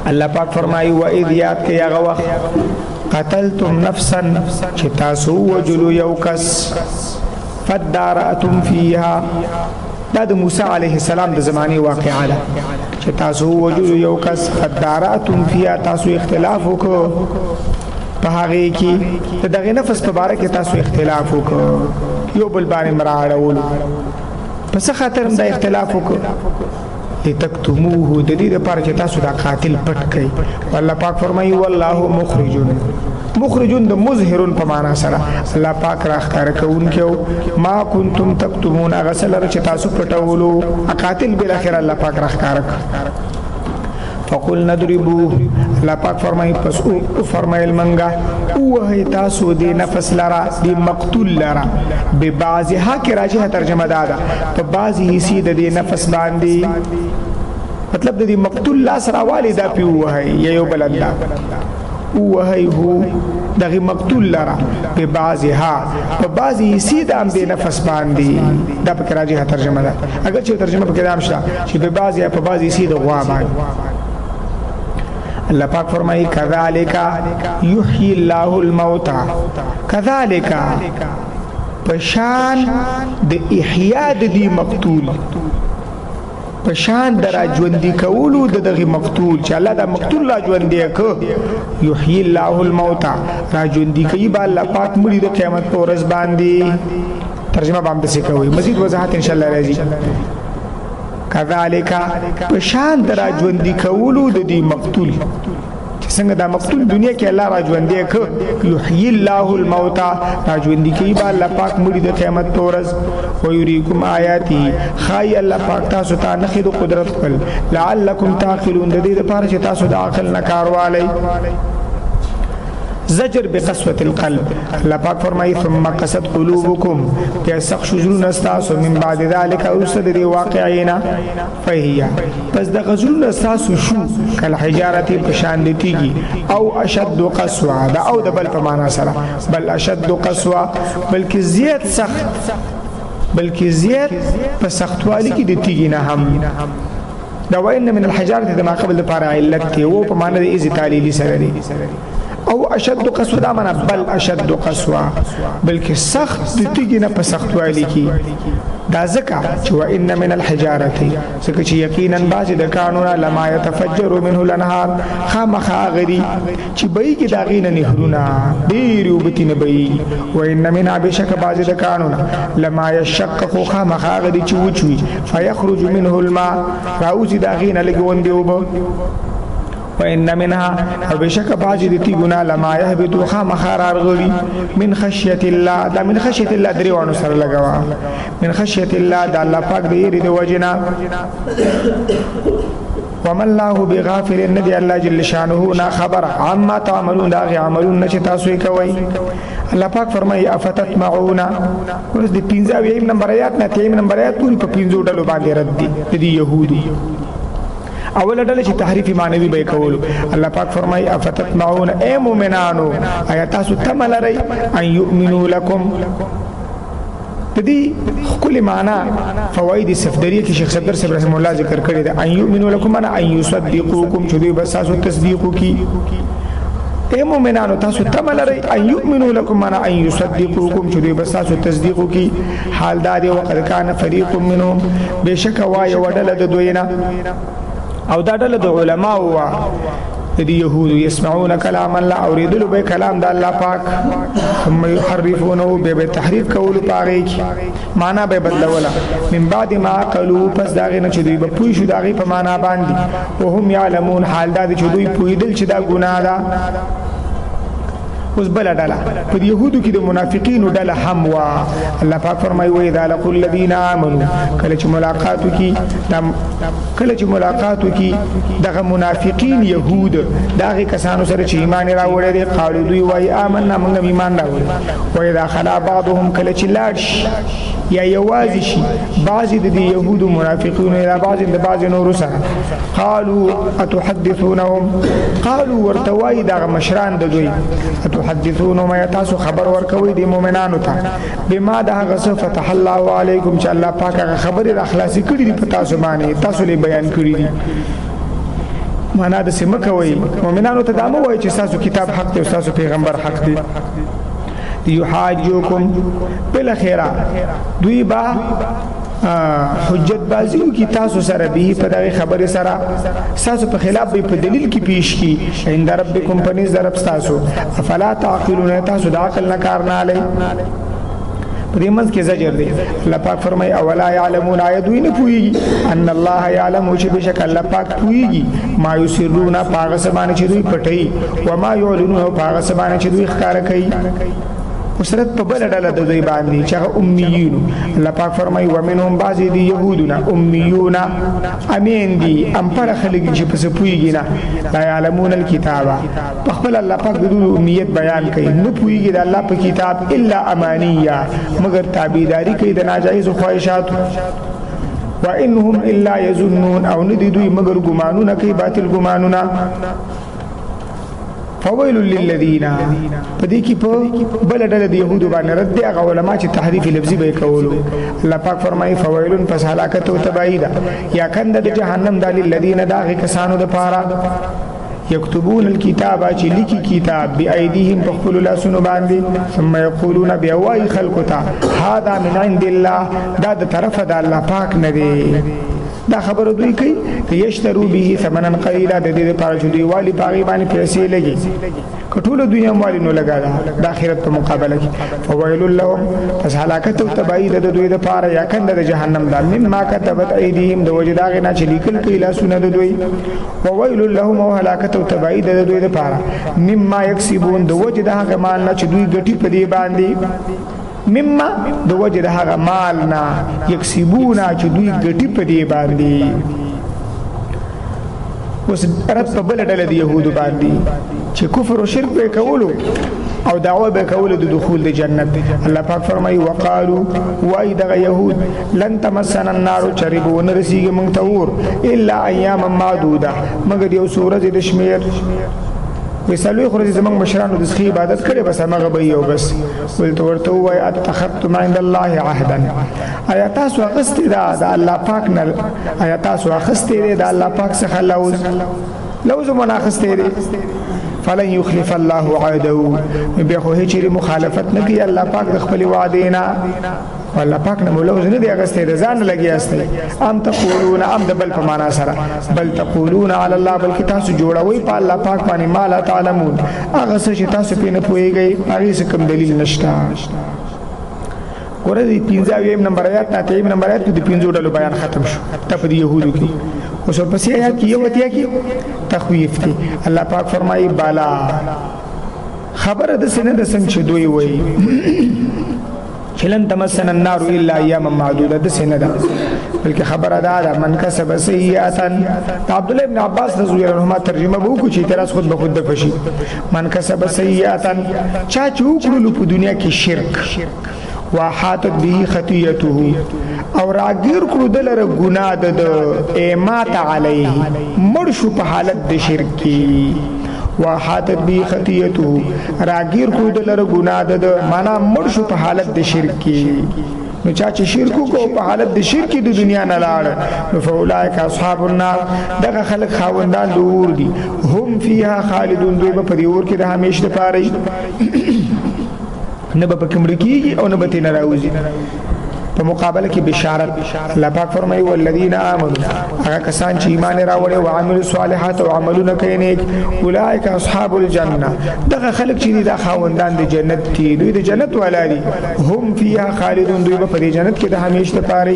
الله پاک فرمایي و اذ یاد کې هغه وخت قتلتم نفسا چې تاسو وجلو یو کس فدارأتم فيها دا د موسی علیه السلام د زماني واقعه ده چې تاسو وجلو یو کس فدارأتم فيها تاسو اختلاف وکړو په هغه کې دغه نفس په باره کې تاسو اختلاف وکړو یو بل باندې مراړولو پس خاطر دا اختلاف وکړو لتکتموه د دې لپاره چې تاسو دا قاتل پټ کړئ الله پاک فرمایي والله مخرجون د مظهرون په معنا سره الله پاک راخکار کوونکو ما کنتم تکتمون غسل چې تاسو پټولو قاتل بل اخر الله پاک راخکار فقل نضربوه الله پاک فرمایي پس او فرمایل منګه او تاسو دې نفس لرا دې مقتول لرا به بعضها کې راجه ترجمه ده په بعضی حصے د دې نفس باندې مطلب د دې مقتول لاس راوالي دا پیو وهي یو بلندا او وهي هو دغه مقتول لرا به بعضها په بعضی حصے د دې نفس باندې دا په راجه ترجمه ده اگر چې ترجمه په کلام شته چې به بعضی په بعضی حصے د غوا باندې الله پاک فرمایي کذالک یحیی الله الموتى کذالک پشان د احیاء د دی مقتول پشان در ژوندۍ کولو د دغه مقتول چې الله دا مقتول لا ژوندۍ ک یحیی الله الموتى را ژوندۍ کوي با الله پاک مړي د قیامت پر ورځ باندې ترجمه باندې څه کوي مزید وضاحت ان شاء الله راځي کذالک پشان در ژوندۍ کولو د دې مقتول چې څنګه دا مقتول دنیا کې الله را ژوندۍ ک یحیی الله الموتى را ژوندۍ کوي با الله پاک مړي د قیامت پر ورځ و یریکم آیاتی خای الله پاک تاسو ته نخې د قدرت خپل لعلکم تعقلون د دې لپاره چې تاسو د عقل نه کار والی زجر بقسوة القلب الله پاک فرمایي ثم قست قلوبكم كسخ شجرون استاسو من بعد ذلك ارسد دي واقعینا فهي پس د غزلون استاسو شو کل حجارتی پشان دیتیگی او اشد قسوة دا او دا بل پمانا سرا بل اشد قسوة بلکہ زیاد سخت بلکہ زیاد پس سختوالی کی دیتیگی نا هم دا وإن من الحجارة دا ما قبل دا پارا علت تی وہ پمانا دا ایزی تعلیلی سر دی او اشد قسوه دا معنا بل اشد قسوه بلکې سخت دتیږي نه په سخت والی کی دا ځکه چې وان من الحجاره ځکه چې یقینا بعض د قانونا لما يتفجر منه الانهار خامخا غري چې بې کې دا غینه نهرونه ډیر وبتینه بې وان من بشک بعض د قانونا لما يشقق خامخا غري چې وچوي فيخرج منه الماء راوځي دا غینه لګوندې وب وإن منها وبشك باج دي غنا لما يهبط خامخار غلي من خشية الله دا من خشية الله دریوانو سره لګوا من خشية الله دا الله پاک دې ری د وجنا وما الله بغافل ندي الله جل شانه نا خبر عما تعملون دا عملون نش تاسو کوي الله پاک فرمایي افتتمعون ورس دي 15 نمبر آیات نه 3 نمبر آیات پوری په 15 ډلو باندې رد دي يهودي اول ډله چې تحریف معنوي به کول الله پاک فرمایي افتتمعون اي مؤمنانو آیا تاسو تمل لري ان يؤمنوا لكم تدي كل معنا فوائد السفدريه کې شیخ صدر صاحب رحم الله ذکر کړی دا ان يؤمنوا لكم انا ان يصدقوكم چې دوی بس تاسو تصدیق کی اے مومنانو تاسو تمل لري ان يؤمنوا لكم انا ان يصدقوكم چې دوی بس تاسو تصدیق کی حال دا دی وقد كان فريق منهم بشک وای وډل د دوینا او دا ډله د علماء وا د يهود يسمعون كلام الله اوریدل به کلام د الله پاک ثم يحرفونه به تحریف کول پاږي معنا به بدلولا من بعد ما قالوا پس داغه نه چې دوی به پوي شو داغه په معنا باندې او هم يعلمون حال دا چې دوی پویدل چې دا ګناه ده اوس بل ډله په يهودو کې د منافقینو ډله هم وا الله پاک فرمایي و اذا لقوا الذين امنوا کله چې ملاقات وکي دغه منافقین يهود دغه کسانو سره چې ایمان راوړي دي قالو دوی وای آمنا موږ ایمان راوړي و اذا خلا بعضهم کله چې لاړ یا یوازې شي بعضی د يهودو منافقینو الى بعض نور سره قالوا اتحدثونهم قالوا ورتوای دغه مشران د دوی تحدثون ما تاسو خبر ورکوي د مؤمنانو ته بما ده غس فتح الله علیکم چې الله پاک خبر را خلاصي کړی دی په تاسو باندې تاسو له بیان کړی دی معنا د سم کوي مؤمنانو ته دامه وایي چې تاسو کتاب حق دی او تاسو پیغمبر حق دی یحاجوکم بالاخره دوی با حجت بازیو کی تاسو سره به په دغه خبره سره تاسو په خلاف به په دلیل کې پیش کی عند ربکم پنځ درب تاسو افلا تعقلون تاسو د عقل نه کار نه لای پدې منځ کې زجر دی الله پاک فرمای اولا يعلمون ايدوین پویږي ان الله يعلم چې بشک الله پاک پویږي ما یسرون پاغه سبانه چې دوی پټي و ما يعلنون پاغه سبانه چې دوی ښکار کوي وسرت په بل ډله د دوی باندې چې امیین الله پاک فرمایي ومنهم بعض دي يهودنا امیون امین دي ام پر خلک چې پس پويږي نه لا يعلمون الكتاب په خپل الله پاک د دوی امیت بیان کوي نه پويږي د الله په کتاب الا امانیه مگر تابعداري کوي د ناجایز خواهشات وانهم الا يظنون او ندي دوی مگر ګمانونه کوي باطل ګمانونه فويل للذين پدې کې په بل ډله د يهودو باندې رد هغه علما چې تحریف لفظي به کولو الله پاک فرمایي فويل پس هلاکت او تباہی ده یا کند د جهنم د للذین داغه کسانو د پاره یكتبون الكتاب چې لیکي کتاب بأيديهم بخل لا سن باندې ثم يقولون بأواي خلقتا هذا من عند الله دا د طرف د الله پاک نه دی دا خبر دوی کوي یشترو به ثمنا قليلا د دې لپاره چې دوی والی پاغي باندې پیسې لګي کټول دوی هم والی نو لګا د آخرت په مقابله کې فويل لهم پس هلاکت او تباہی د دوی د پاره یا کند د جهنم دا مما كتبت ايديهم د وجداغ نه چې لیکل کوي لا سن د دوی وويل لهم او هلاکت او تباہی د دوی د پاره مما يكسبون د وجداغ مال نه چې دوی ګټي په دی باندې مما د وجه د هغه مال نه یکسبونا چې دوی ګټي په دی باندې اوس رب په بل ډله د يهودو باندې چې کفر او شرک به کولو او دعوه به کولو د دخول د جنت الله پاک فرمایي وقالو وای دغه يهود لن تمسنا النار چربون رسیږي مونږ ته ور الا ايام معدوده مګر یو سورج د شمیر وسلوي خو زمنګ مشرانو د سخي عبادت کړي بس هغه به یو بس ولته ورته وای اتخذتم عند الله عهدا آیات تاسو اخستې دا د الله پاک نه آیات تاسو اخستې دا الله پاک څخه لوز مناخستې فلن يخلف الله عهده به خو هیڅ مخالفت نه کوي الله پاک د خپل وعده نه والله پاک نه مولوز نه دی اغسته رضان لګي استه ام تقولون ام دبل په معنا سره بل تقولون على الله بلکې تاسو جوړوي په الله پاک باندې ما لا تعلمون هغه څه چې تاسو په نه پويږئ هغه څه کوم دلیل نشته ګوره دې 15 نمبر آیات ته 3 نمبر آیات کې د 15 ډلو بیان ختم شو ته په يهودو کې اوس په پسې آیات کې یو اتیا کې تخویف کې الله پاک فرمایي بالا خبره د سینه د څنګه دوی وایي لن تمسنا النار الا اياما معدوده د سینه ده بلکې خبره ده من کسب سیئات عبد الله ابن عباس رضی الله عنهما ترجمه وو کو چې تراس خود به خود د فشي من کسب سیئات چا چوکړو په دنیا کې شرک واحاتت به خطیته او راګیر کړو دلره ګناه ده ایمات علیه مرشو په حالت د شرک کې واحاتت به خطیته راګیر کو دلره ګناه ده معنا مرشو په حالت د شرک کې نو چا چې شرک کو په حالت د شرک د دنیا نه لاړ نو فاولائک اصحاب النار دغه خلک خاوندان دور دي هم فيها خالدون دوی په دې اور کې د همیشه لپاره نه به کومړ کیږي او نه به تیر راوځي په مقابله کې بشارت الله پاک فرمایي والذین آمنوا هغه کسان چې ایمان راوړي او عمل صالحات او عملونه کوي نیک اولئک اصحاب الجنه دغه خلک چې د خاوندان د جنت دي دوی د جنت ولادي هم فيها خالدون دوی په دې جنت کې د همیشه لپاره